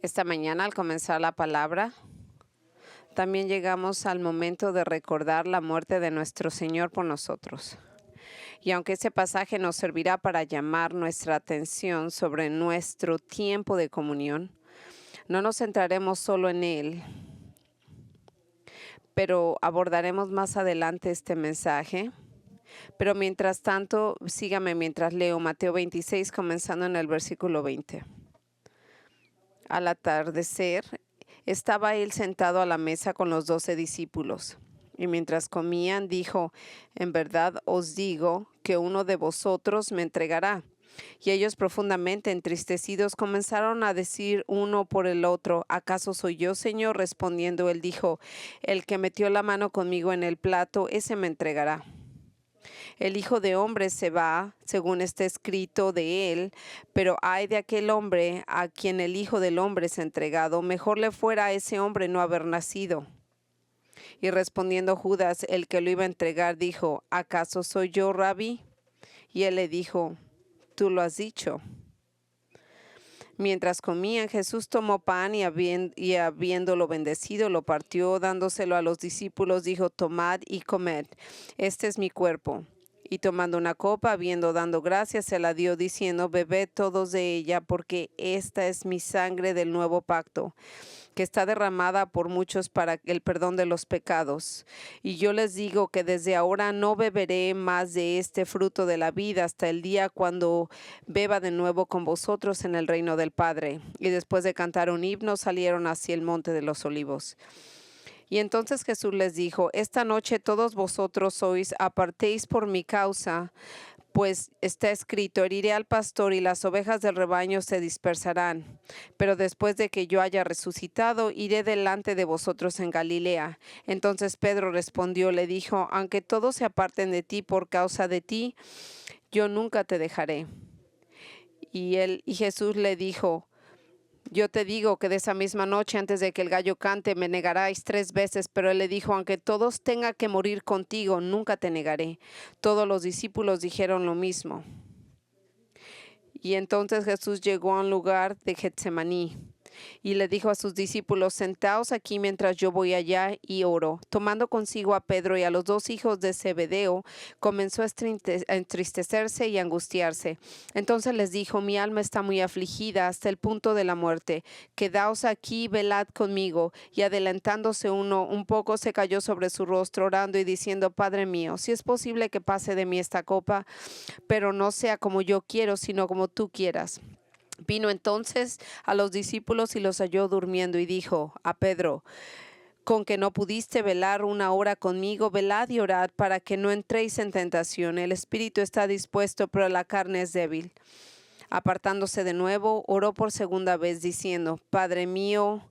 Esta mañana, al comenzar la palabra, también llegamos al momento de recordar la muerte de nuestro Señor por nosotros. Y aunque ese pasaje nos servirá para llamar nuestra atención sobre nuestro tiempo de comunión, no nos centraremos solo en él, pero abordaremos más adelante este mensaje. Pero mientras tanto, sígame mientras leo Mateo 26, comenzando en el versículo 20. Al atardecer, estaba él sentado a la mesa con los 12 discípulos. Y mientras comían, dijo: en verdad os digo que uno de vosotros me entregará. Y ellos, profundamente entristecidos, comenzaron a decir uno por el otro: ¿acaso soy yo, Señor? Respondiendo él dijo: el que metió la mano conmigo en el plato, ese me entregará. El Hijo de Hombre se va, según está escrito de él, pero ay de aquel hombre a quien el Hijo del Hombre es entregado. Mejor le fuera a ese hombre no haber nacido. Y respondiendo Judas, el que lo iba a entregar, dijo: ¿acaso soy yo, Rabí? Y él le dijo: tú lo has dicho. Mientras comían, Jesús tomó pan y habiéndolo bendecido, lo partió, dándoselo a los discípulos, dijo: tomad y comed, este es mi cuerpo. Y tomando una copa, habiendo dado gracias, se la dio, diciendo: bebed todos de ella, porque esta es mi sangre del nuevo pacto, que está derramada por muchos para el perdón de los pecados. Y yo les digo que desde ahora no beberé más de este fruto de la vida hasta el día cuando beba de nuevo con vosotros en el reino del Padre. Y después de cantar un himno, salieron hacia el monte de los olivos. Y entonces Jesús les dijo: esta noche todos vosotros sois apartéis por mi causa, pues está escrito: heriré al pastor y las ovejas del rebaño se dispersarán. Pero después de que yo haya resucitado, iré delante de vosotros en Galilea. Entonces Pedro respondió, le dijo: aunque todos se aparten de ti por causa de ti, yo nunca te dejaré. Y Jesús le dijo: yo te digo que de esa misma noche, antes de que el gallo cante, me negaráis 3 veces. Pero él le dijo: aunque todos tenga que morir contigo, nunca te negaré. Todos los discípulos dijeron lo mismo. Y entonces Jesús llegó a un lugar de Getsemaní y le dijo a sus discípulos: sentaos aquí mientras yo voy allá y oro. Tomando consigo a Pedro y a los 2 hijos de Zebedeo, comenzó a entristecerse y angustiarse. Entonces les dijo: mi alma está muy afligida hasta el punto de la muerte. Quedaos aquí y velad conmigo. Y adelantándose un poco, se cayó sobre su rostro, orando y diciendo: Padre mío, si es posible que pase de mí esta copa, pero no sea como yo quiero, sino como tú quieras. Vino entonces a los discípulos y los halló durmiendo, y dijo a Pedro: ¿con que no pudiste velar 1 hora conmigo? Velad y orad para que no entréis en tentación. El espíritu está dispuesto, pero la carne es débil. Apartándose de nuevo, oró por segunda vez, diciendo: Padre mío,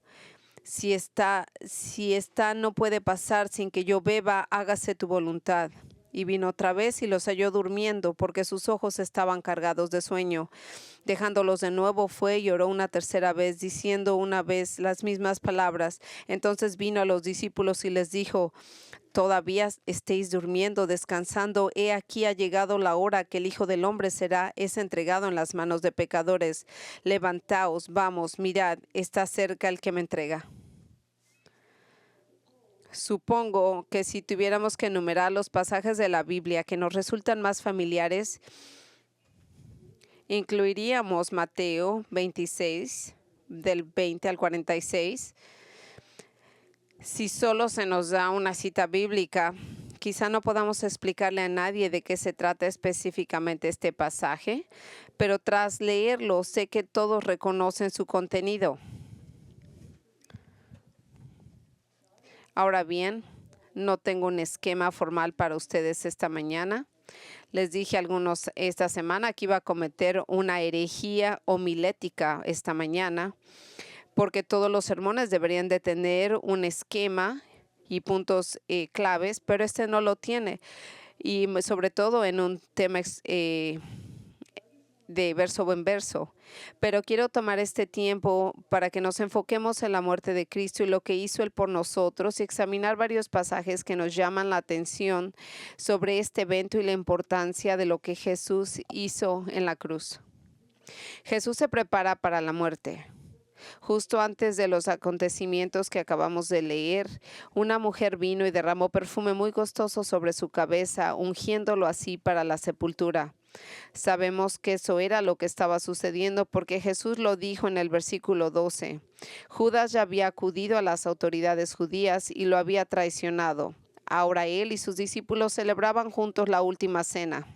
si esta no puede pasar sin que yo beba, hágase tu voluntad. Y vino otra vez y los halló durmiendo, porque sus ojos estaban cargados de sueño. Dejándolos de nuevo, fue y oró una tercera vez, diciendo una vez las mismas palabras. Entonces vino a los discípulos y les dijo: ¿todavía estéis durmiendo, descansando? He aquí ha llegado la hora que el Hijo del Hombre es entregado en las manos de pecadores. Levantaos, vamos, mirad, está cerca el que me entrega. Supongo que si tuviéramos que enumerar los pasajes de la Biblia que nos resultan más familiares, incluiríamos Mateo 26, del 20 al 46. Si solo se nos da una cita bíblica, quizá no podamos explicarle a nadie de qué se trata específicamente este pasaje, pero tras leerlo sé que todos reconocen su contenido. Ahora bien, no tengo un esquema formal para ustedes esta mañana. Les dije a algunos esta semana que iba a cometer una herejía homilética esta mañana, porque todos los sermones deberían de tener un esquema y puntos claves, pero este no lo tiene. Y sobre todo en un tema de verso en verso, pero quiero tomar este tiempo para que nos enfoquemos en la muerte de Cristo y lo que hizo Él por nosotros y examinar varios pasajes que nos llaman la atención sobre este evento y la importancia de lo que Jesús hizo en la cruz. Jesús se prepara para la muerte. Justo antes de los acontecimientos que acabamos de leer, una mujer vino y derramó perfume muy costoso sobre su cabeza, ungiéndolo así para la sepultura. Sabemos que eso era lo que estaba sucediendo porque Jesús lo dijo en el versículo 12. Judas ya había acudido a las autoridades judías y lo había traicionado. Ahora él y sus discípulos celebraban juntos la última cena.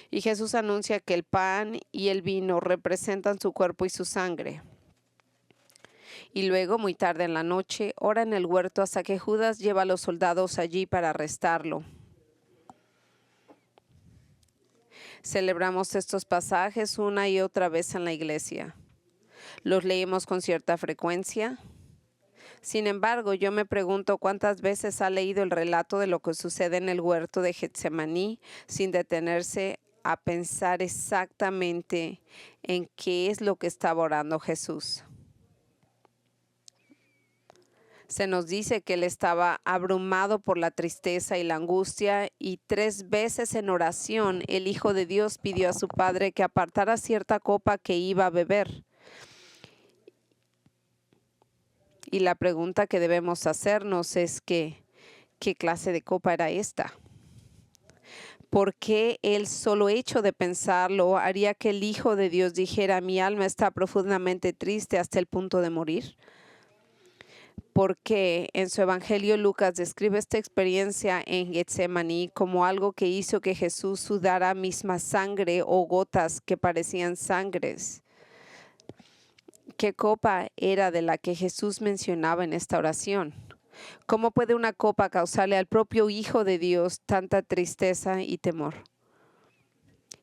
Y Jesús anuncia que el pan y el vino representan su cuerpo y su sangre. Y luego, muy tarde en la noche, ora en el huerto hasta que Judas lleva a los soldados allí para arrestarlo. Celebramos estos pasajes una y otra vez en la iglesia. Los leemos con cierta frecuencia. Sin embargo, yo me pregunto cuántas veces ha leído el relato de lo que sucede en el huerto de Getsemaní sin detenerse a pensar exactamente en qué es lo que estaba orando Jesús. Se nos dice que él estaba abrumado por la tristeza y la angustia y 3 veces en oración el Hijo de Dios pidió a su Padre que apartara cierta copa que iba a beber. Y la pregunta que debemos hacernos es que, ¿qué clase de copa era esta? ¿Por qué el solo hecho de pensarlo haría que el Hijo de Dios dijera, mi alma está profundamente triste hasta el punto de morir? Porque en su evangelio Lucas describe esta experiencia en Getsemaní como algo que hizo que Jesús sudara misma sangre o gotas que parecían sangres. ¿Qué copa era de la que Jesús mencionaba en esta oración? ¿Cómo puede una copa causarle al propio Hijo de Dios tanta tristeza y temor?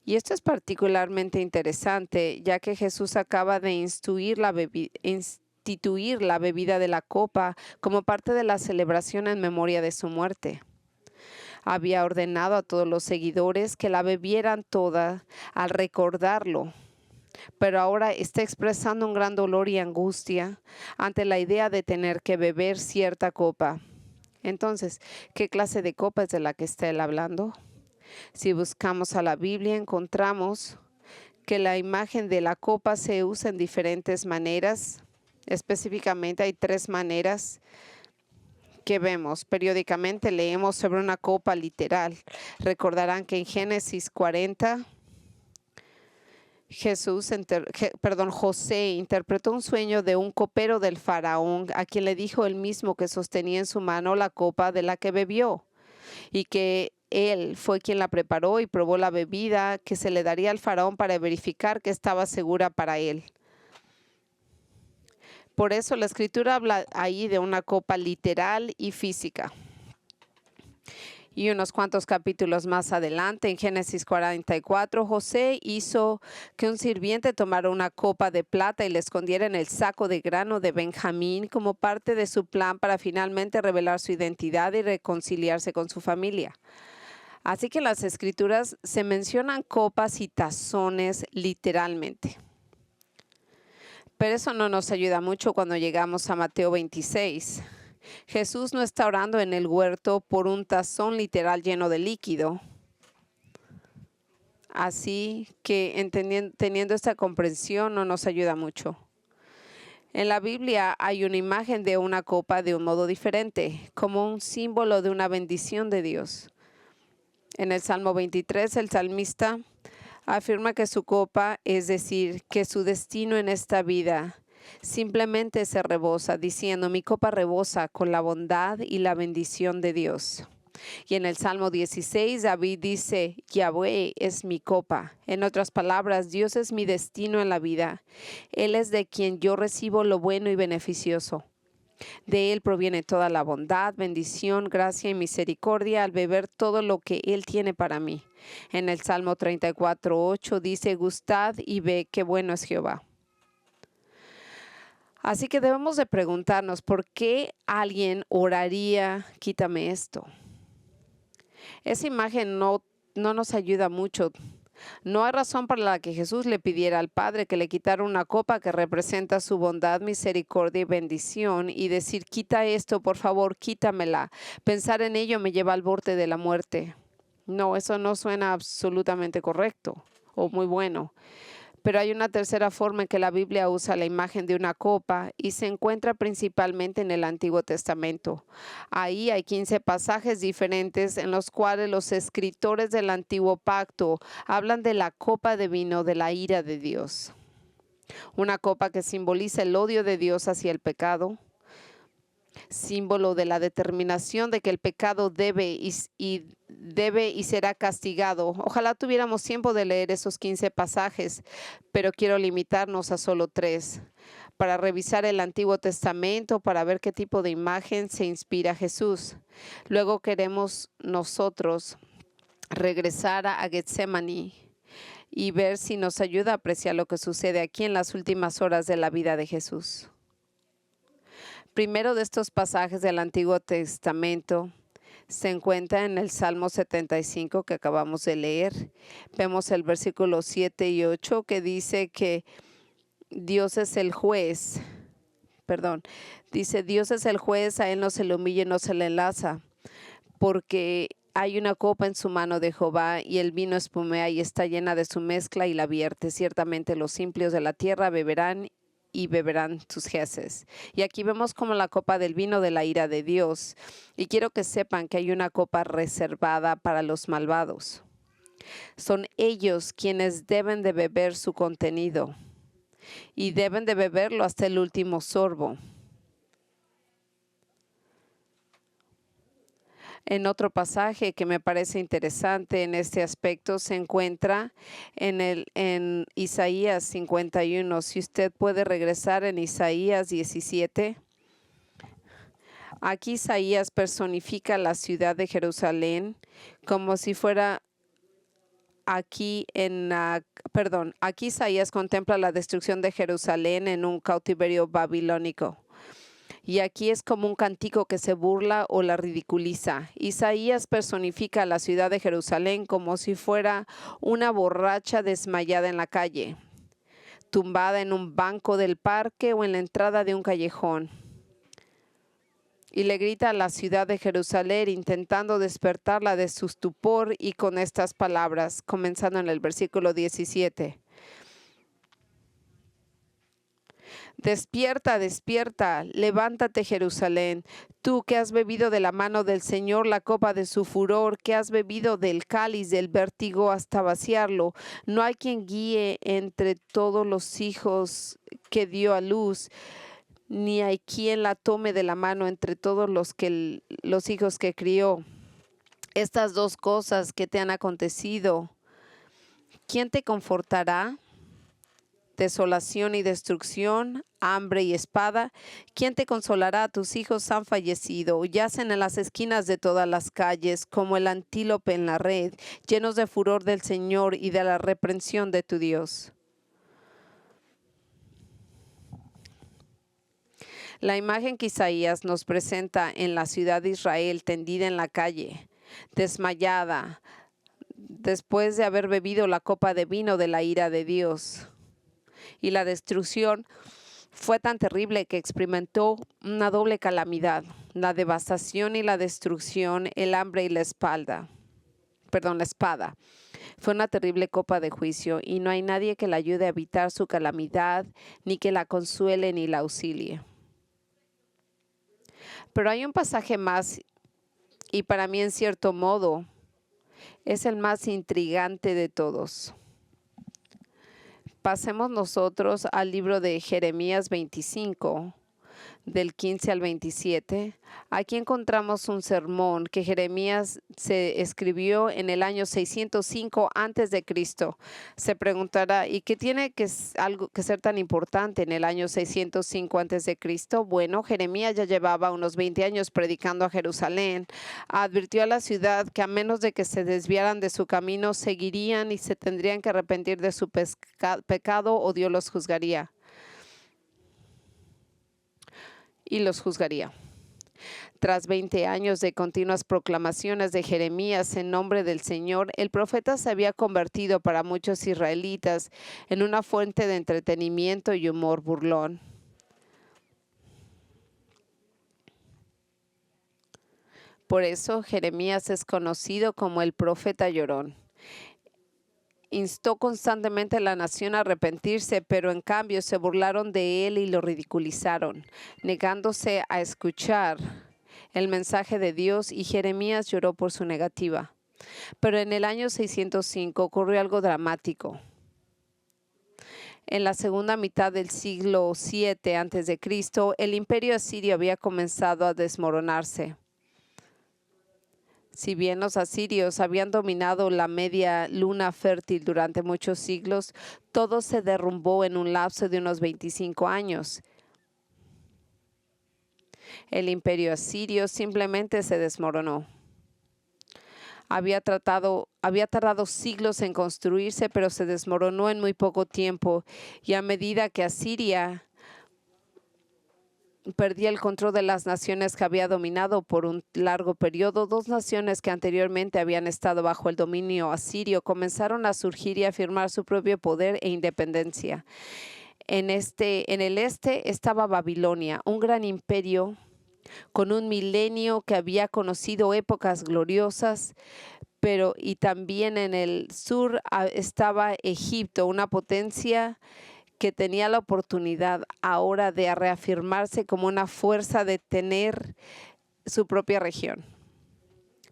Y esto es particularmente interesante, ya que Jesús acaba de instituir la bebida de la copa como parte de la celebración en memoria de su muerte. Había ordenado a todos los seguidores que la bebieran toda al recordarlo, pero ahora está expresando un gran dolor y angustia ante la idea de tener que beber cierta copa. Entonces, ¿qué clase de copa es de la que está él hablando? Si buscamos a la Biblia, encontramos que la imagen de la copa se usa en diferentes maneras. Específicamente hay 3 maneras que vemos. Periódicamente leemos sobre una copa literal. Recordarán que en Génesis 40, José interpretó un sueño de un copero del faraón, a quien le dijo él mismo que sostenía en su mano la copa de la que bebió, y que él fue quien la preparó y probó la bebida que se le daría al faraón para verificar que estaba segura para él. Por eso la escritura habla ahí de una copa literal y física. Y unos cuantos capítulos más adelante, en Génesis 44, José hizo que un sirviente tomara una copa de plata y la escondiera en el saco de grano de Benjamín como parte de su plan para finalmente revelar su identidad y reconciliarse con su familia. Así que en las escrituras se mencionan copas y tazones literalmente. Pero eso no nos ayuda mucho cuando llegamos a Mateo 26. Jesús no está orando en el huerto por un tazón literal lleno de líquido. Así que teniendo esta comprensión no nos ayuda mucho. En la Biblia hay una imagen de una copa de un modo diferente, como un símbolo de una bendición de Dios. En el Salmo 23, el salmista afirma que su copa, es decir, que su destino en esta vida, simplemente se rebosa, diciendo, mi copa rebosa con la bondad y la bendición de Dios. Y en el Salmo 16, David dice, Yahweh es mi copa. En otras palabras, Dios es mi destino en la vida. Él es de quien yo recibo lo bueno y beneficioso. De Él proviene toda la bondad, bendición, gracia y misericordia al beber todo lo que Él tiene para mí. En el Salmo 34:8 dice, gustad y ve qué bueno es Jehová. Así que debemos de preguntarnos, ¿por qué alguien oraría, quítame esto? Esa imagen no nos ayuda mucho No hay razón para la que Jesús le pidiera al Padre que le quitara una copa que representa su bondad, misericordia y bendición y decir, quita esto, por favor, quítamela. Pensar en ello me lleva al borde de la muerte. No, eso no suena absolutamente correcto o muy bueno. Pero hay una tercera forma en que la Biblia usa la imagen de una copa y se encuentra principalmente en el Antiguo Testamento. Ahí hay 15 pasajes diferentes en los cuales los escritores del Antiguo Pacto hablan de la copa de vino de la ira de Dios. Una copa que simboliza el odio de Dios hacia el pecado, símbolo de la determinación de que el pecado debe y será castigado. Ojalá tuviéramos tiempo de leer esos 15 pasajes, pero quiero limitarnos a solo 3 para revisar el Antiguo Testamento, para ver qué tipo de imagen se inspira Jesús. Luego queremos nosotros regresar a Getsemaní y ver si nos ayuda a apreciar lo que sucede aquí en las últimas horas de la vida de Jesús. Primero de estos pasajes del Antiguo Testamento se encuentra en el Salmo 75 que acabamos de leer. Vemos el versículo 7 y 8 que dice que Dios es el juez. Dice, Dios es el juez, a él no se le humilla y no se le enlaza, porque hay una copa en su mano de Jehová y el vino espumea y está llena de su mezcla y la vierte. Ciertamente los impíos de la tierra beberán y beberán sus heces. Y aquí vemos como la copa del vino de la ira de Dios. Y quiero que sepan que hay una copa reservada para los malvados. Son ellos quienes deben de beber su contenido y deben de beberlo hasta el último sorbo. En otro pasaje que me parece interesante en este aspecto se encuentra en Isaías 51. Si usted puede regresar en Isaías 17. Aquí Isaías personifica la ciudad de Jerusalén como si fuera aquí Isaías contempla la destrucción de Jerusalén en un cautiverio babilónico. Y aquí es como un cántico que se burla o la ridiculiza. Isaías personifica a la ciudad de Jerusalén como si fuera una borracha desmayada en la calle, tumbada en un banco del parque o en la entrada de un callejón. Y le grita a la ciudad de Jerusalén intentando despertarla de su estupor y con estas palabras, comenzando en el versículo 17. Despierta, despierta, levántate Jerusalén, tú que has bebido de la mano del Señor la copa de su furor, que has bebido del cáliz del vértigo hasta vaciarlo. No hay quien guíe entre todos los hijos que dio a luz, ni hay quien la tome de la mano entre todos los hijos que crió. Estas dos cosas que te han acontecido, ¿quién te confortará? Desolación y destrucción, hambre y espada. ¿Quién te consolará? Tus hijos han fallecido, yacen en las esquinas de todas las calles, como el antílope en la red, llenos de furor del Señor y de la reprensión de tu Dios. La imagen que Isaías nos presenta en la ciudad de Israel tendida en la calle, desmayada, después de haber bebido la copa de vino de la ira de Dios. Y la destrucción fue tan terrible que experimentó una doble calamidad, la devastación y la destrucción, el hambre y la espada. Fue una terrible copa de juicio y no hay nadie que la ayude a evitar su calamidad, ni que la consuele ni la auxilie. Pero hay un pasaje más y para mí en cierto modo es el más intrigante de todos. Pasemos nosotros al libro de Jeremías 25, del 15 al 27. Aquí encontramos un sermón que Jeremías se escribió en el año 605 antes de Cristo. Se preguntará, ¿y qué tiene que ser tan importante en el año 605 antes de Cristo? Bueno, Jeremías ya llevaba unos 20 años predicando a Jerusalén. Advirtió a la ciudad que a menos de que se desviaran de su camino, seguirían y se tendrían que arrepentir de su pecado o Dios los juzgaría. Y los juzgaría. Tras 20 años de continuas proclamaciones de Jeremías en nombre del Señor, el profeta se había convertido para muchos israelitas en una fuente de entretenimiento y humor burlón. Por eso Jeremías es conocido como el profeta llorón. Instó constantemente a la nación a arrepentirse, pero en cambio se burlaron de él y lo ridiculizaron, negándose a escuchar el mensaje de Dios, y Jeremías lloró por su negativa. Pero en el año 605 ocurrió algo dramático. En la segunda mitad del siglo VII a.C., el imperio asirio había comenzado a desmoronarse. Si bien los asirios habían dominado la media luna fértil durante muchos siglos, todo se derrumbó en un lapso de unos 25 años. El imperio asirio simplemente se desmoronó. Había tardado siglos en construirse, pero se desmoronó en muy poco tiempo, y a medida que Asiria perdía el control de las naciones que había dominado por un largo periodo, dos naciones que anteriormente habían estado bajo el dominio asirio comenzaron a surgir y a afirmar su propio poder e independencia. En el este estaba Babilonia, un gran imperio con un milenio que había conocido épocas gloriosas, y también en el sur estaba Egipto, una potencia que tenía la oportunidad ahora de reafirmarse como una fuerza de tener su propia región.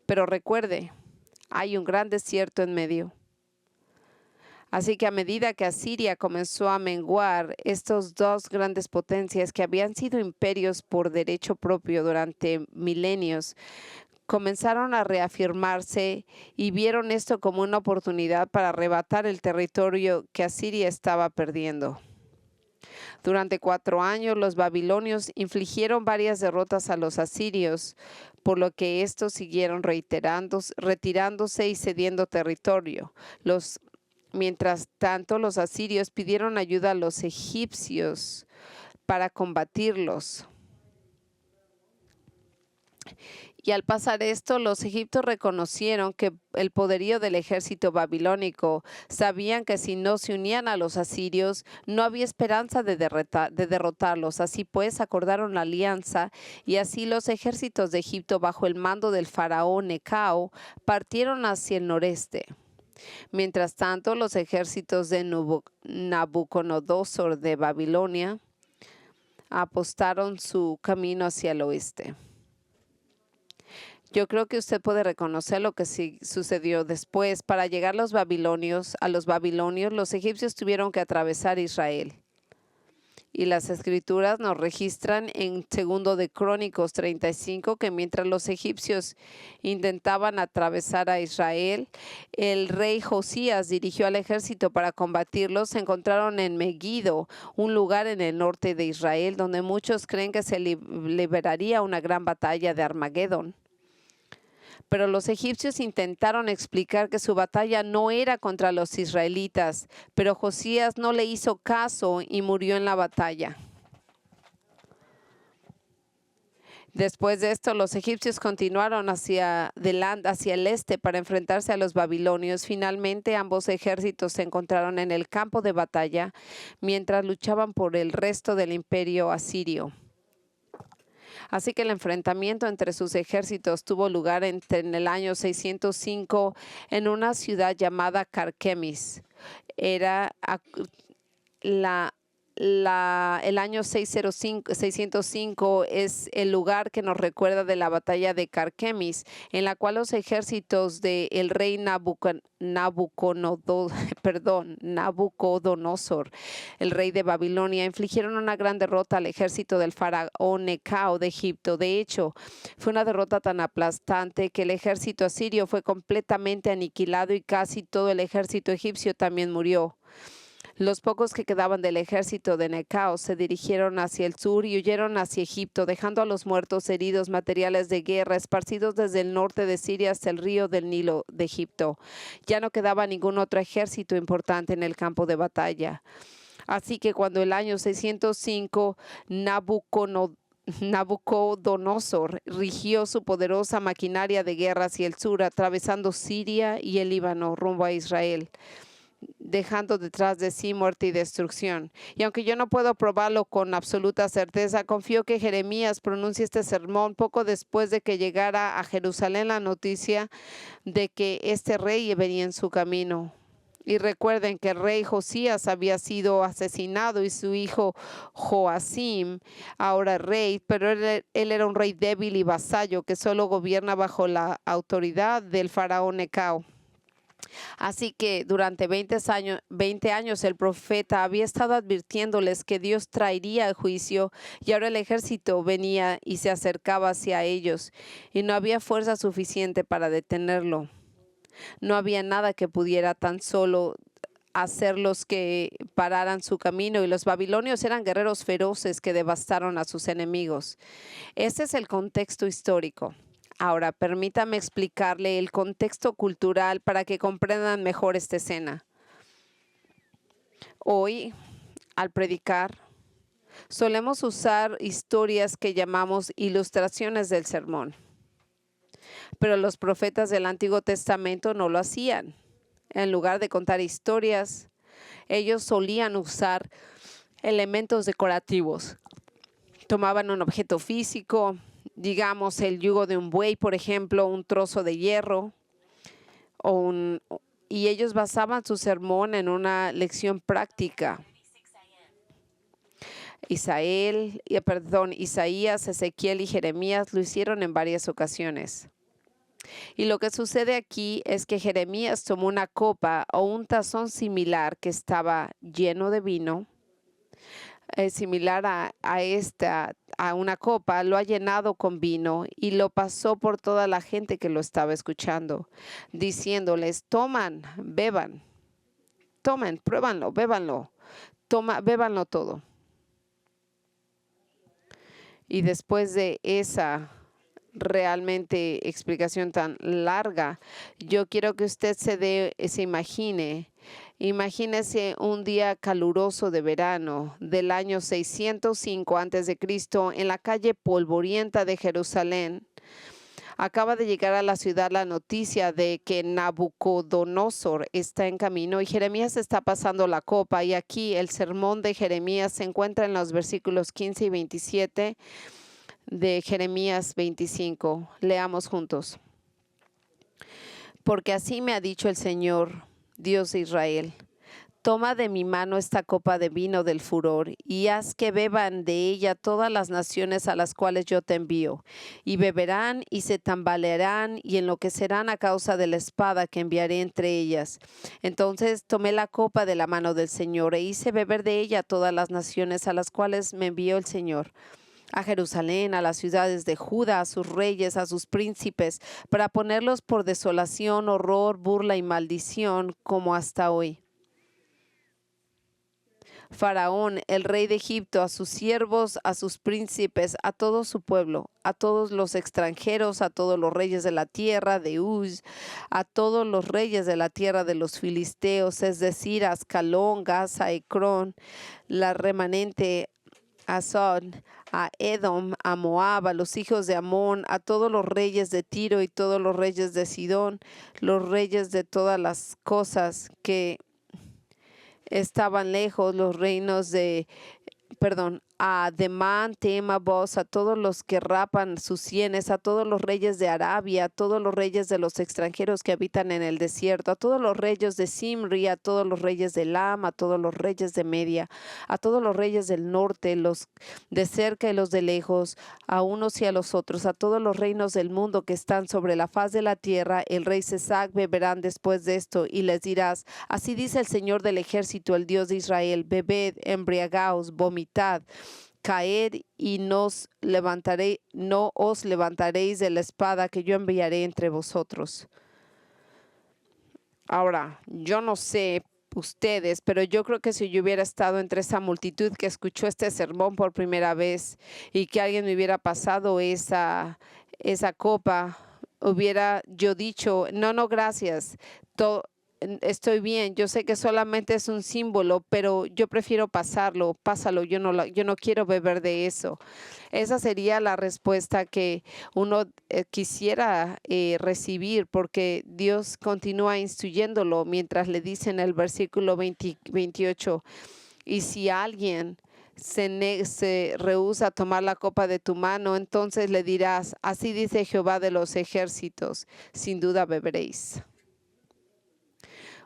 Pero recuerde, hay un gran desierto en medio. Así que a medida que Asiria comenzó a menguar, estos dos grandes potencias que habían sido imperios por derecho propio durante milenios, comenzaron a reafirmarse y vieron esto como una oportunidad para arrebatar el territorio que Asiria estaba perdiendo. Durante 4 años, los babilonios infligieron varias derrotas a los asirios, por lo que estos siguieron retirándose y cediendo territorio. Mientras tanto, los asirios pidieron ayuda a los egipcios para combatirlos. Y al pasar esto, los egipcios reconocieron que el poderío del ejército babilónico. Sabían que si no se unían a los asirios, no había esperanza de derrotarlos. Así pues, acordaron la alianza, y así los ejércitos de Egipto, bajo el mando del faraón Necao, partieron hacia el noreste. Mientras tanto, los ejércitos de Nabucodonosor de Babilonia apostaron su camino hacia el oeste. Yo creo que usted puede reconocer lo que sucedió después. Para llegar a los babilonios, los egipcios tuvieron que atravesar Israel. Y las escrituras nos registran en 2 de Crónicos 35 que mientras los egipcios intentaban atravesar a Israel, el rey Josías dirigió al ejército para combatirlos. Se encontraron en Megiddo, un lugar en el norte de Israel, donde muchos creen que se liberaría una gran batalla de Armagedón. Pero los egipcios intentaron explicar que su batalla no era contra los israelitas, pero Josías no le hizo caso y murió en la batalla. Después de esto, los egipcios continuaron hacia el este para enfrentarse a los babilonios. Finalmente, ambos ejércitos se encontraron en el campo de batalla mientras luchaban por el resto del imperio asirio. Así que el enfrentamiento entre sus ejércitos tuvo lugar en el año 605 en una ciudad llamada Carquemis. Era el año 605 es el lugar que nos recuerda de la batalla de Carquemis, en la cual los ejércitos del rey Nabucodonosor, el rey de Babilonia, infligieron una gran derrota al ejército del faraón Necao de Egipto. De hecho, fue una derrota tan aplastante que el ejército asirio fue completamente aniquilado y casi todo el ejército egipcio también murió. Los pocos que quedaban del ejército de Necao se dirigieron hacia el sur y huyeron hacia Egipto, dejando a los muertos, heridos, materiales de guerra esparcidos desde el norte de Siria hasta el río del Nilo de Egipto. Ya no quedaba ningún otro ejército importante en el campo de batalla. Así que cuando el año 605 Nabucodonosor Nabucodonosor rigió su poderosa maquinaria de guerra hacia el sur, atravesando Siria y el Líbano rumbo a Israel, dejando detrás de sí muerte y destrucción. Y aunque yo no puedo probarlo con absoluta certeza, confío que Jeremías pronuncie este sermón poco después de que llegara a Jerusalén la noticia de que este rey venía en su camino. Y recuerden que el rey Josías había sido asesinado y su hijo Joacim ahora rey, pero él era un rey débil y vasallo que solo gobierna bajo la autoridad del faraón Necao. Así que durante 20 años el profeta había estado advirtiéndoles que Dios traería el juicio y ahora el ejército venía y se acercaba hacia ellos y no había fuerza suficiente para detenerlo. No había nada que pudiera tan solo hacerlos que pararan su camino, y los babilonios eran guerreros feroces que devastaron a sus enemigos. Este es el contexto histórico. Ahora, permítame explicarle el contexto cultural para que comprendan mejor esta escena. Hoy, al predicar, solemos usar historias que llamamos ilustraciones del sermón. Pero los profetas del Antiguo Testamento no lo hacían. En lugar de contar historias, ellos solían usar elementos decorativos. Tomaban un objeto físico, digamos el yugo de un buey, por ejemplo, un trozo de hierro, y ellos basaban su sermón en una lección práctica. Isaías, Ezequiel y Jeremías lo hicieron en varias ocasiones. Y lo que sucede aquí es que Jeremías tomó una copa o un tazón similar que estaba lleno de vino, similar a una copa, lo ha llenado con vino y lo pasó por toda la gente que lo estaba escuchando, diciéndoles: tomen, pruébanlo, bébanlo, bébanlo todo. Y después de esa realmente explicación tan larga, yo quiero que usted imagínese un día caluroso de verano del año 605 a.C. en la calle polvorienta de Jerusalén. Acaba de llegar a la ciudad la noticia de que Nabucodonosor está en camino y Jeremías está pasando la copa, y aquí el sermón de Jeremías se encuentra en los versículos 15 y 27 de Jeremías 25. Leamos juntos. Porque así me ha dicho el Señor, Dios de Israel: toma de mi mano esta copa de vino del furor y haz que beban de ella todas las naciones a las cuales yo te envío, y beberán y se tambalearán y enloquecerán a causa de la espada que enviaré entre ellas. Entonces tomé la copa de la mano del Señor e hice beber de ella todas las naciones a las cuales me envió el Señor, a Jerusalén, a las ciudades de Judá, a sus reyes, a sus príncipes, para ponerlos por desolación, horror, burla y maldición, como hasta hoy. Faraón, el rey de Egipto, a sus siervos, a sus príncipes, a todo su pueblo, a todos los extranjeros, a todos los reyes de la tierra de Uz, a todos los reyes de la tierra de los filisteos, es decir, a Ascalón, Gaza, Ecrón, la remanente, Asod, a Edom, a Moab, a los hijos de Amón, a todos los reyes de Tiro y todos los reyes de Sidón, los reyes de todas las cosas que estaban lejos, los reinos a Demán, Tema, Bos, a todos los que rapan sus sienes, a todos los reyes de Arabia, a todos los reyes de los extranjeros que habitan en el desierto, a todos los reyes de Simri, a todos los reyes de Elam, a todos los reyes de Media, a todos los reyes del norte, los de cerca y los de lejos, a unos y a los otros, a todos los reinos del mundo que están sobre la faz de la tierra. El rey Sesac beberán después de esto, y les dirás: así dice el Señor del ejército, el Dios de Israel: bebed, embriagaos, vomitad, caed y no os levantaréis de la espada que yo enviaré entre vosotros. Ahora, yo no sé ustedes, pero yo creo que si yo hubiera estado entre esa multitud que escuchó este sermón por primera vez y que alguien me hubiera pasado esa copa, hubiera yo dicho: no, gracias. estoy bien, yo sé que solamente es un símbolo, pero yo prefiero pásalo, yo no quiero beber de eso. Esa sería la respuesta que uno quisiera recibir, porque Dios continúa instruyéndolo mientras le dice en el versículo 28, y si alguien se rehúsa a tomar la copa de tu mano, entonces le dirás, así dice Jehová de los ejércitos, sin duda beberéis.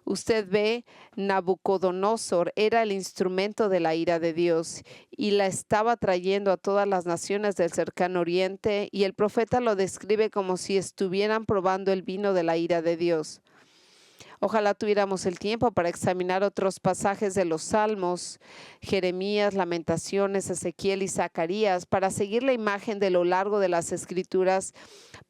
Usted ve, Nabucodonosor era el instrumento de la ira de Dios y la estaba trayendo a todas las naciones del cercano oriente, y el profeta lo describe como si estuvieran probando el vino de la ira de Dios. Ojalá tuviéramos el tiempo para examinar otros pasajes de los Salmos, Jeremías, Lamentaciones, Ezequiel y Zacarías, para seguir la imagen de lo largo de las Escrituras,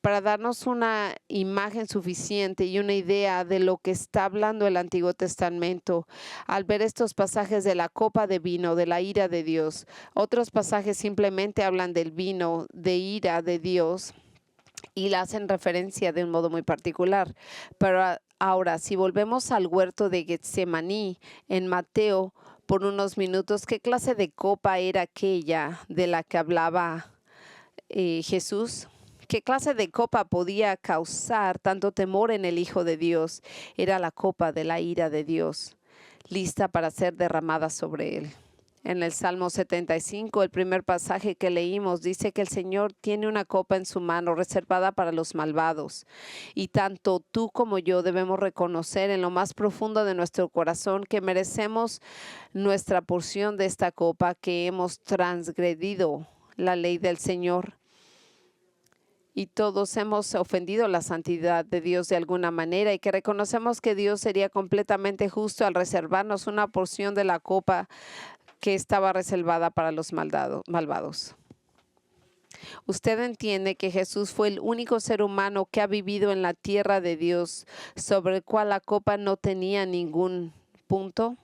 para darnos una imagen suficiente y una idea de lo que está hablando el Antiguo Testamento al ver estos pasajes de la copa de vino, de la ira de Dios. Otros pasajes simplemente hablan del vino, de ira de Dios, y la hacen referencia de un modo muy particular. Pero ahora, si volvemos al huerto de Getsemaní en Mateo por unos minutos, ¿qué clase de copa era aquella de la que hablaba Jesús? ¿Qué clase de copa podía causar tanto temor en el Hijo de Dios? Era la copa de la ira de Dios, lista para ser derramada sobre él. En el Salmo 75, el primer pasaje que leímos, dice que el Señor tiene una copa en su mano reservada para los malvados. Y tanto tú como yo debemos reconocer en lo más profundo de nuestro corazón que merecemos nuestra porción de esta copa, que hemos transgredido la ley del Señor. Y todos hemos ofendido la santidad de Dios de alguna manera, y que reconocemos que Dios sería completamente justo al reservarnos una porción de la copa que estaba reservada para los malvados. Usted entiende que Jesús fue el único ser humano que ha vivido en la tierra de Dios, sobre el cual la copa no tenía ningún punto.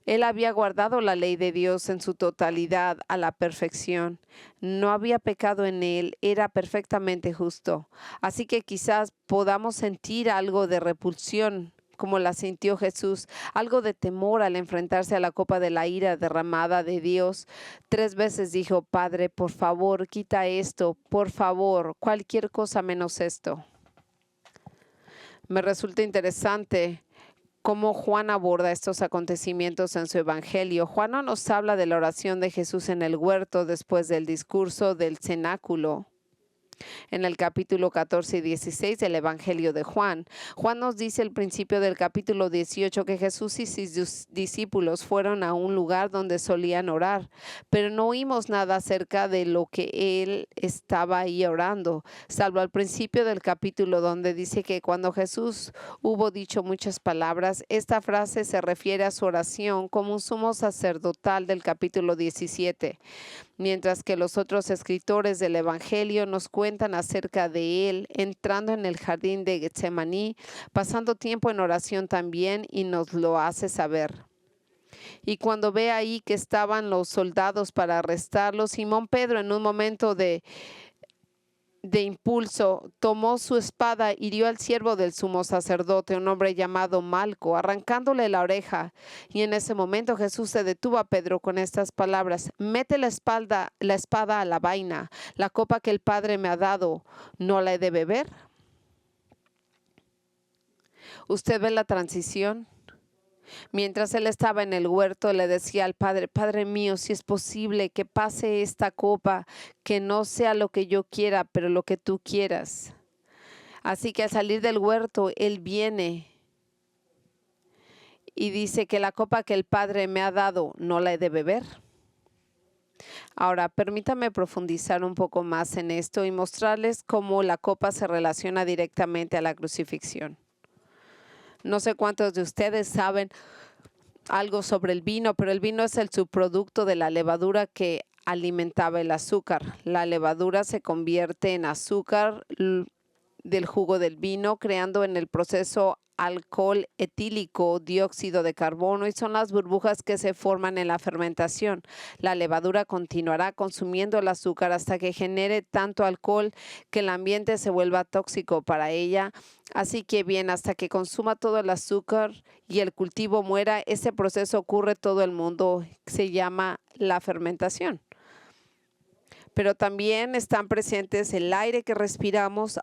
Él había guardado la ley de Dios en su totalidad a la perfección. No había pecado en él, era perfectamente justo. Así que quizás podamos sentir algo de repulsión, como la sintió Jesús, algo de temor al enfrentarse a la copa de la ira derramada de Dios. 3 veces dijo, Padre, por favor, quita esto, por favor, cualquier cosa menos esto. Me resulta interesante cómo Juan aborda estos acontecimientos en su evangelio. Juan no nos habla de la oración de Jesús en el huerto después del discurso del cenáculo. En el capítulo 14 y 16 del Evangelio de Juan, Juan nos dice al principio del capítulo 18 que Jesús y sus discípulos fueron a un lugar donde solían orar, pero no oímos nada acerca de lo que él estaba ahí orando, salvo al principio del capítulo, donde dice que cuando Jesús hubo dicho muchas palabras, esta frase se refiere a su oración como un sumo sacerdotal del capítulo 17. Mientras que los otros escritores del Evangelio nos cuentan acerca de él entrando en el jardín de Getsemaní, pasando tiempo en oración también, y nos lo hace saber. Y cuando ve ahí que estaban los soldados para arrestarlo, Simón Pedro, en un momento de impulso, tomó su espada, hirió al siervo del sumo sacerdote, un hombre llamado Malco, arrancándole la oreja. Y en ese momento Jesús se detuvo a Pedro con estas palabras: mete la espada a la vaina, la copa que el Padre me ha dado, ¿no la he de beber? ¿Usted ve la transición? Mientras él estaba en el huerto, le decía al Padre, Padre mío, si es posible que pase esta copa, que no sea lo que yo quiera, pero lo que tú quieras. Así que al salir del huerto, él viene y dice que la copa que el Padre me ha dado, no la he de beber. Ahora, permítame profundizar un poco más en esto y mostrarles cómo la copa se relaciona directamente a la crucifixión. No sé cuántos de ustedes saben algo sobre el vino, pero el vino es el subproducto de la levadura que alimentaba el azúcar. La levadura se convierte en azúcar del jugo del vino, creando en el proceso alcohol etílico, dióxido de carbono, y son las burbujas que se forman en la fermentación. La levadura continuará consumiendo el azúcar hasta que genere tanto alcohol que el ambiente se vuelva tóxico para ella. Así que bien, hasta que consuma todo el azúcar y el cultivo muera, ese proceso ocurre todo el mundo. Se llama la fermentación. Pero también están presentes el aire que respiramos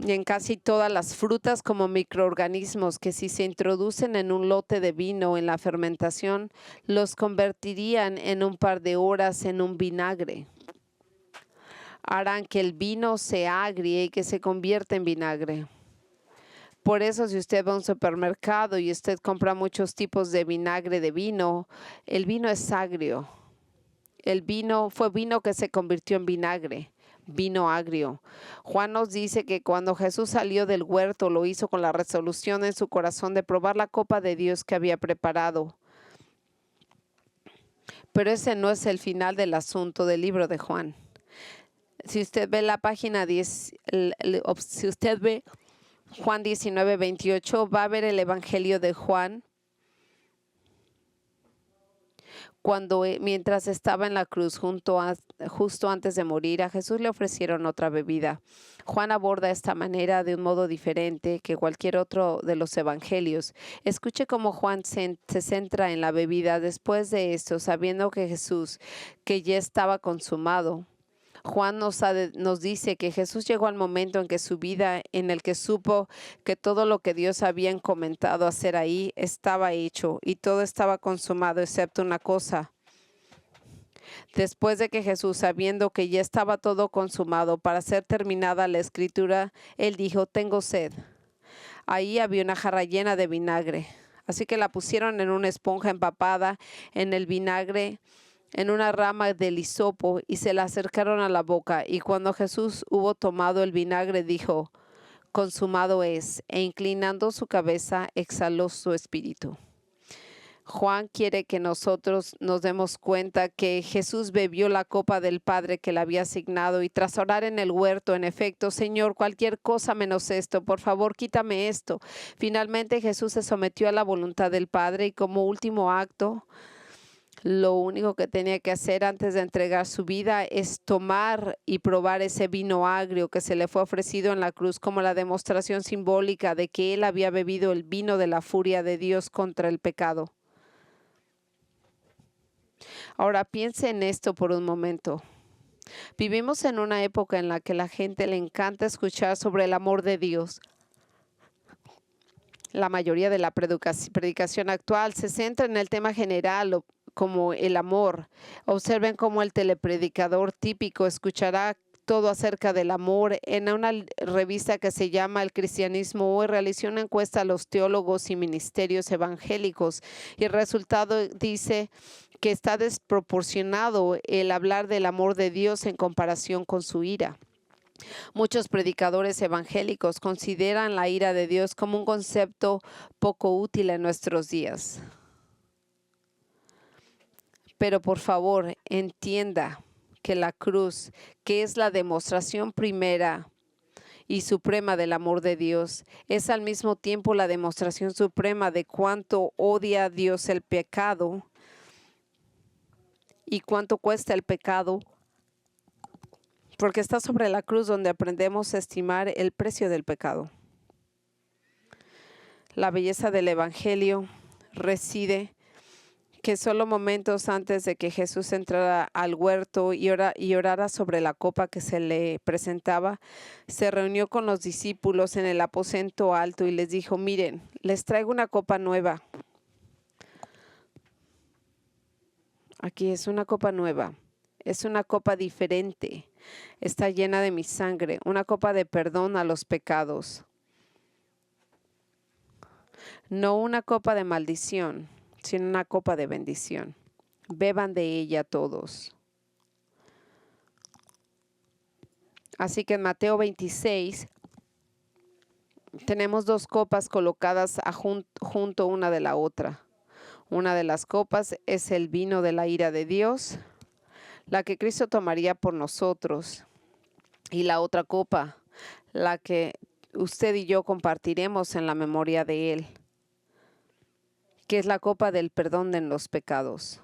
y en casi todas las frutas como microorganismos que si se introducen en un lote de vino en la fermentación, los convertirían en un par de horas en un vinagre. Harán que el vino se agrie y que se convierta en vinagre. Por eso, si usted va a un supermercado y usted compra muchos tipos de vinagre de vino, el vino es agrio. El vino fue vino que se convirtió en vinagre. Vino agrio. Juan nos dice que cuando Jesús salió del huerto lo hizo con la resolución en su corazón de probar la copa de Dios que había preparado. Pero ese no es el final del asunto del libro de Juan. Si usted ve la página 10, si usted ve Juan 19, 28, va a ver el Evangelio de Juan. Mientras estaba en la cruz justo antes de morir, a Jesús le ofrecieron otra bebida. Juan aborda esta manera de un modo diferente que cualquier otro de los evangelios. Escuche cómo Juan se centra en la bebida después de esto, sabiendo que Jesús, que ya estaba consumado. Juan nos dice que Jesús llegó al momento en que su vida, en el que supo que todo lo que Dios había encomendado hacer ahí estaba hecho y todo estaba consumado excepto una cosa. Después de que Jesús, sabiendo que ya estaba todo consumado para ser terminada la escritura, él dijo, tengo sed. Ahí había una jarra llena de vinagre, así que la pusieron en una esponja empapada en el vinagre, en una rama del hisopo, y se la acercaron a la boca. Y cuando Jesús hubo tomado el vinagre, dijo, consumado es, e inclinando su cabeza, exhaló su espíritu. Juan quiere que nosotros nos demos cuenta que Jesús bebió la copa del Padre que le había asignado y tras orar en el huerto, en efecto, Señor, cualquier cosa menos esto, por favor, quítame esto. Finalmente Jesús se sometió a la voluntad del Padre y como último acto, lo único que tenía que hacer antes de entregar su vida es tomar y probar ese vino agrio que se le fue ofrecido en la cruz como la demostración simbólica de que él había bebido el vino de la furia de Dios contra el pecado. Ahora piense en esto por un momento. Vivimos en una época en la que a la gente le encanta escuchar sobre el amor de Dios. La mayoría de la predicación actual se centra en el tema general como el amor. Observen cómo el telepredicador típico escuchará todo acerca del amor. En una revista que se llama El Cristianismo Hoy realizó una encuesta a los teólogos y ministerios evangélicos y el resultado dice que está desproporcionado el hablar del amor de Dios en comparación con su ira. Muchos predicadores evangélicos consideran la ira de Dios como un concepto poco útil en nuestros días. Pero por favor, entienda que la cruz, que es la demostración primera y suprema del amor de Dios, es al mismo tiempo la demostración suprema de cuánto odia a Dios el pecado y cuánto cuesta el pecado, porque está sobre la cruz donde aprendemos a estimar el precio del pecado. La belleza del Evangelio reside que solo momentos antes de que Jesús entrara al huerto y orara sobre la copa que se le presentaba, se reunió con los discípulos en el aposento alto y les dijo, miren, les traigo una copa nueva. Aquí es una copa nueva, es una copa diferente, está llena de mi sangre, una copa de perdón a los pecados. No una copa de maldición, sino una copa de bendición. Beban de ella todos. Así que en Mateo 26 tenemos dos copas colocadas junto una de la otra. Una de las copas es el vino de la ira de Dios, la que Cristo tomaría por nosotros. Y la otra copa, la que usted y yo compartiremos en la memoria de Él, que es la copa del perdón de los pecados.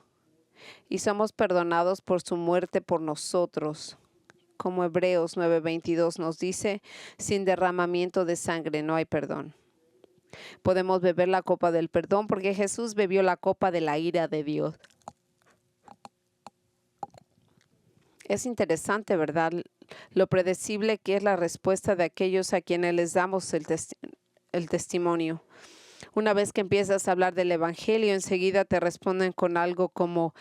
Y somos perdonados por su muerte por nosotros. Como Hebreos 9:22 nos dice, sin derramamiento de sangre no hay perdón. Podemos beber la copa del perdón porque Jesús bebió la copa de la ira de Dios. Es interesante, ¿verdad? Lo predecible que es la respuesta de aquellos a quienes les damos el testimonio. Una vez que empiezas a hablar del Evangelio, enseguida te responden con algo como,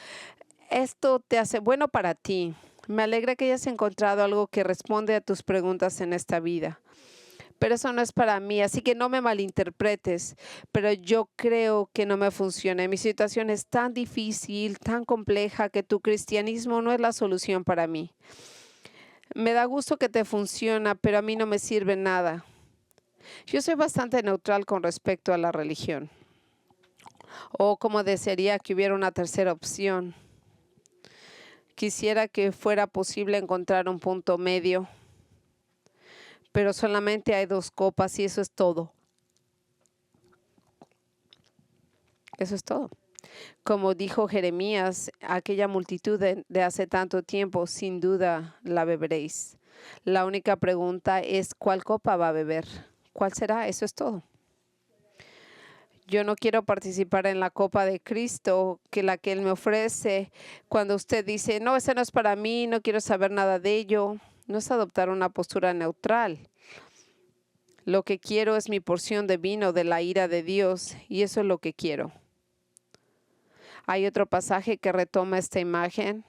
esto te hace bueno para ti. Me alegra que hayas encontrado algo que responde a tus preguntas en esta vida. Pero eso no es para mí, así que no me malinterpretes, pero yo creo que no me funciona. Mi situación es tan difícil, tan compleja, que tu cristianismo no es la solución para mí. Me da gusto que te funciona, pero a mí no me sirve nada. Yo soy bastante neutral con respecto a la religión. O como desearía que hubiera una tercera opción. Quisiera que fuera posible encontrar un punto medio, pero solamente hay dos copas y eso es todo. Eso es todo. Como dijo Jeremías, aquella multitud de hace tanto tiempo, sin duda la beberéis. La única pregunta es, ¿cuál copa va a beber? ¿Cuál será? Eso es todo. Yo no quiero participar en la copa de Cristo, que la que Él me ofrece. Cuando usted dice, no, ese no es para mí, no quiero saber nada de ello, no es adoptar una postura neutral. Lo que quiero es mi porción de vino de la ira de Dios, y eso es lo que quiero. Hay otro pasaje que retoma esta imagen,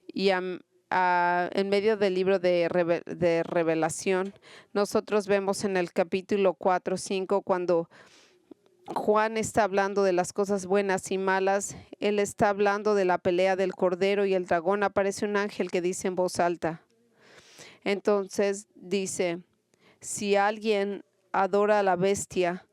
y en medio del libro de Revelación, nosotros vemos en el capítulo 4, 5, cuando Juan está hablando de las cosas buenas y malas. Él está hablando de la pelea del cordero y el dragón. Aparece un ángel que dice en voz alta. Entonces dice, si alguien adora a la bestia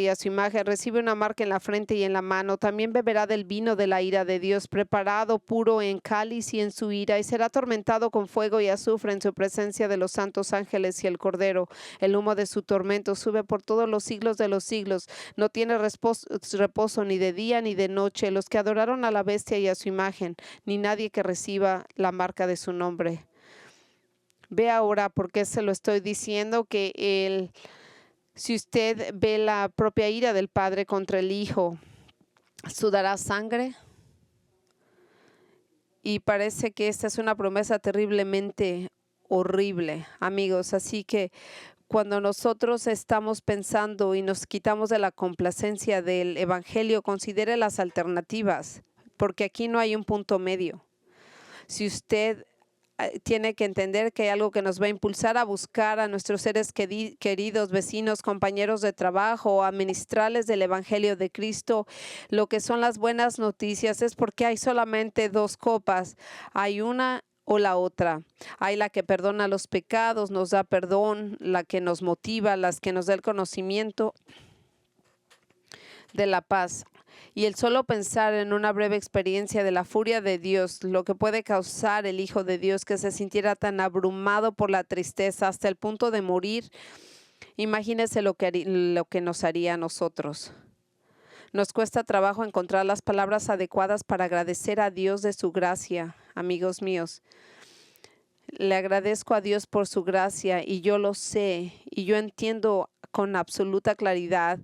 y a su imagen, recibe una marca en la frente y en la mano, también beberá del vino de la ira de Dios, preparado puro en cáliz y en su ira, y será atormentado con fuego y azufre en su presencia de los santos ángeles y el Cordero. El humo de su tormento sube por todos los siglos de los siglos. No tiene reposo ni de día ni de noche los que adoraron a la bestia y a su imagen, ni nadie que reciba la marca de su nombre. Ve ahora por qué se lo estoy diciendo, que si usted ve la propia ira del Padre contra el Hijo, ¿sudará sangre? Y parece que esta es una promesa terriblemente horrible, amigos. Así que cuando nosotros estamos pensando y nos quitamos de la complacencia del Evangelio, considere las alternativas, porque aquí no hay un punto medio. Si usted tiene que entender que hay algo que nos va a impulsar a buscar a nuestros seres queridos, vecinos, compañeros de trabajo, a ministrarles del Evangelio de Cristo, lo que son las buenas noticias, es porque hay solamente dos copas. Hay una o la otra. Hay la que perdona los pecados, nos da perdón, la que nos motiva, las que nos da el conocimiento de la paz. Y el solo pensar en una breve experiencia de la furia de Dios, lo que puede causar el Hijo de Dios que se sintiera tan abrumado por la tristeza hasta el punto de morir, imagínese lo que nos haría a nosotros. Nos cuesta trabajo encontrar las palabras adecuadas para agradecer a Dios de su gracia, amigos míos. Le agradezco a Dios por su gracia y yo lo sé y yo entiendo con absoluta claridad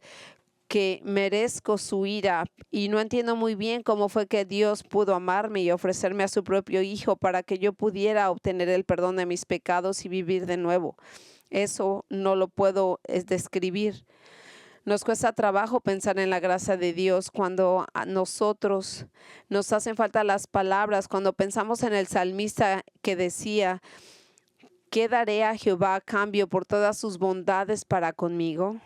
que merezco su ira y no entiendo muy bien cómo fue que Dios pudo amarme y ofrecerme a su propio Hijo para que yo pudiera obtener el perdón de mis pecados y vivir de nuevo. Eso no lo puedo describir. Nos cuesta trabajo pensar en la gracia de Dios cuando a nosotros nos hacen falta las palabras, cuando pensamos en el salmista que decía, ¿qué daré a Jehová a cambio por todas sus bondades para conmigo?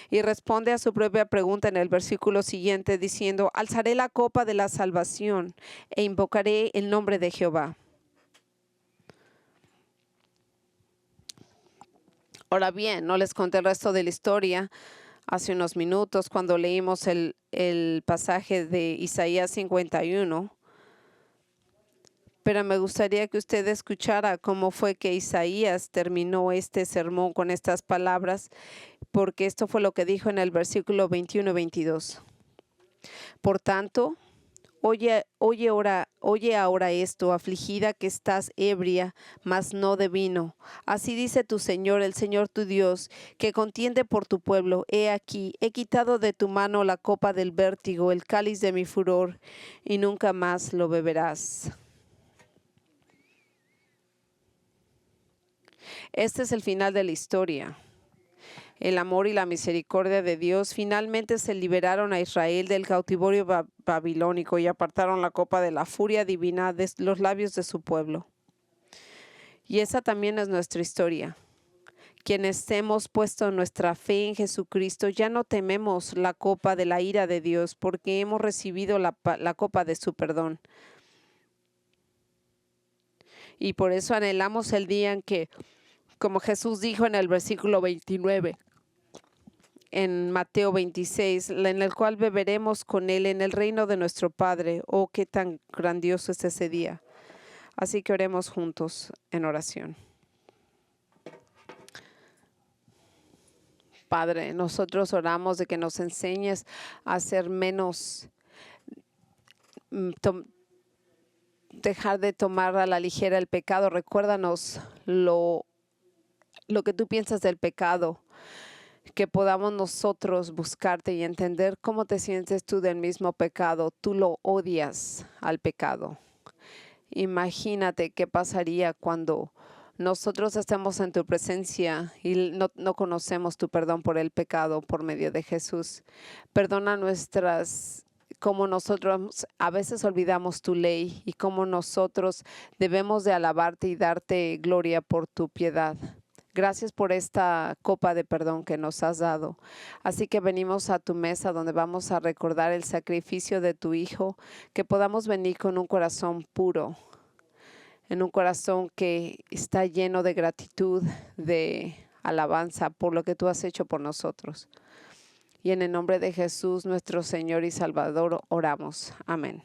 Y responde a su propia pregunta en el versículo siguiente diciendo, alzaré la copa de la salvación e invocaré el nombre de Jehová. Ahora bien, no les conté el resto de la historia hace unos minutos cuando leímos el pasaje de Isaías 51. Pero me gustaría que usted escuchara cómo fue que Isaías terminó este sermón con estas palabras, porque esto fue lo que dijo en el versículo 21-22. Por tanto, oye ahora esto, afligida que estás ebria, mas no de vino. Así dice tu Señor, el Señor tu Dios, que contiende por tu pueblo. He aquí, he quitado de tu mano la copa del vértigo, el cáliz de mi furor, y nunca más lo beberás. Este es el final de la historia. El amor y la misericordia de Dios finalmente se liberaron a Israel del cautiverio babilónico y apartaron la copa de la furia divina de los labios de su pueblo. Y esa también es nuestra historia. Quienes hemos puesto nuestra fe en Jesucristo ya no tememos la copa de la ira de Dios porque hemos recibido la copa de su perdón. Y por eso anhelamos el día en que, como Jesús dijo en el versículo 29, en Mateo 26, en el cual beberemos con Él en el reino de nuestro Padre. Oh, qué tan grandioso es ese día. Así que oremos juntos en oración. Padre, nosotros oramos de que nos enseñes a ser menos, dejar de tomar a la ligera el pecado. Recuérdanos lo que tú piensas del pecado, que podamos nosotros buscarte y entender cómo te sientes tú del mismo pecado. Tú lo odias al pecado. Imagínate qué pasaría cuando nosotros estemos en tu presencia y no conocemos tu perdón por el pecado por medio de Jesús. Perdona como nosotros a veces olvidamos tu ley y cómo nosotros debemos de alabarte y darte gloria por tu piedad. Gracias por esta copa de perdón que nos has dado. Así que venimos a tu mesa donde vamos a recordar el sacrificio de tu Hijo, que podamos venir con un corazón puro, en un corazón que está lleno de gratitud, de alabanza por lo que tú has hecho por nosotros. Y en el nombre de Jesús, nuestro Señor y Salvador, oramos. Amén.